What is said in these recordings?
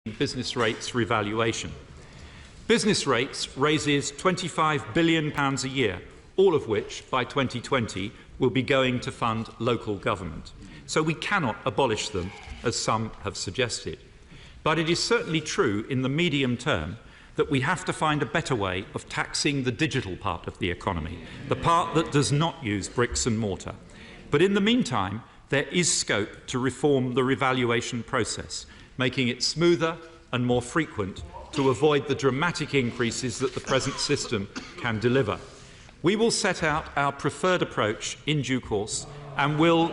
business rates revaluation. Business rates raises £25 billion a year, all of which by 2020 will be going to fund local government. So we cannot abolish them, as some have suggested. But it is certainly true in the medium term that we have to find a better way of taxing the digital part of the economy, the part that does not use bricks and mortar. But in the meantime, there is scope to reform the revaluation process, making it smoother and more frequent to avoid the dramatic increases that the present system can deliver. We will set out our preferred approach in due course and will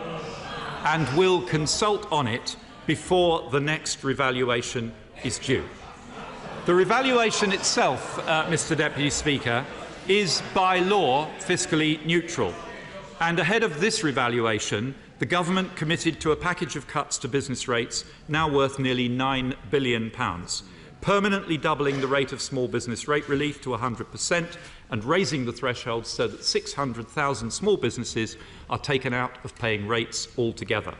consult on it before the next revaluation is due. The revaluation itself, Mr. Deputy Speaker, is by law fiscally neutral. And ahead of this revaluation, the government committed to a package of cuts to business rates now worth nearly £9 billion, permanently doubling the rate of small business rate relief to 100% and raising the threshold so that 600,000 small businesses are taken out of paying rates altogether.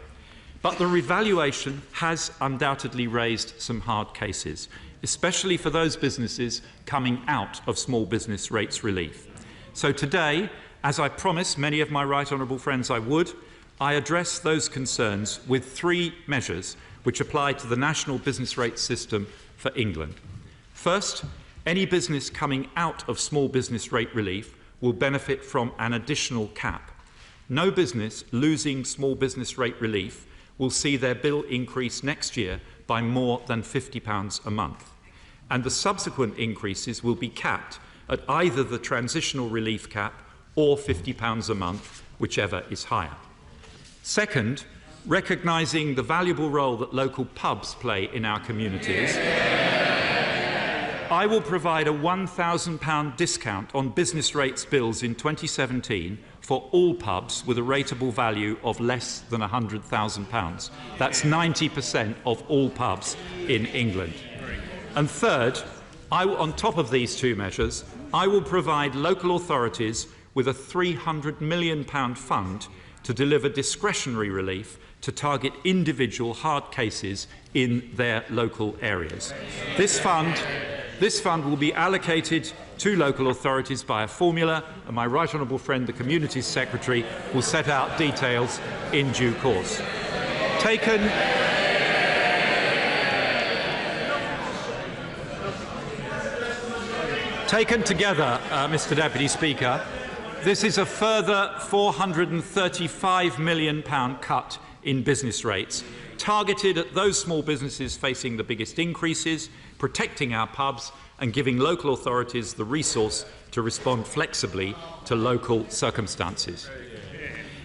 But the revaluation has undoubtedly raised some hard cases, especially for those businesses coming out of small business rates relief. So today, as I promised many of my right honourable friends I would, I address those concerns with three measures which apply to the national business rate system for England. First, any business coming out of small business rate relief will benefit from an additional cap. No business losing small business rate relief will see their bill increase next year by more than £50 a month. And the subsequent increases will be capped at either the transitional relief cap or £50 a month, whichever is higher. Second, recognising the valuable role that local pubs play in our communities, I will provide a £1,000 discount on business rates bills in 2017 for all pubs with a rateable value of less than £100,000. That's 90% of all pubs in England. And third, on top of these two measures, I will provide local authorities with a £300 million fund to deliver discretionary relief to target individual hard cases in their local areas. This fund will be allocated to local authorities by a formula, and my right honourable friend, the Communities Secretary, will set out details in due course. Taken together, Mr. Deputy Speaker, this is a further £435 million cut in business rates, targeted at those small businesses facing the biggest increases, protecting our pubs and giving local authorities the resource to respond flexibly to local circumstances.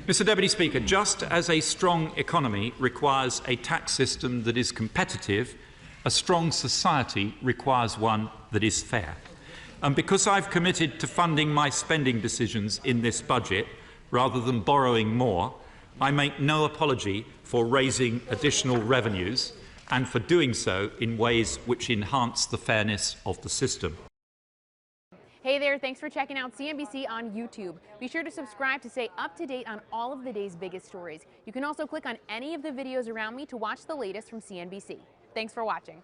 Mr. Deputy Speaker, just as a strong economy requires a tax system that is competitive, a strong society requires one that is fair. And because I've committed to funding my spending decisions in this budget, rather than borrowing more, I make no apology for raising additional revenues and for doing so in ways which enhance the fairness of the system. Hey there, thanks for checking out CNBC on YouTube. Be sure to subscribe to stay up to date on all of the day's biggest stories. You can also click on any of the videos around me to watch the latest from CNBC. Thanks for watching.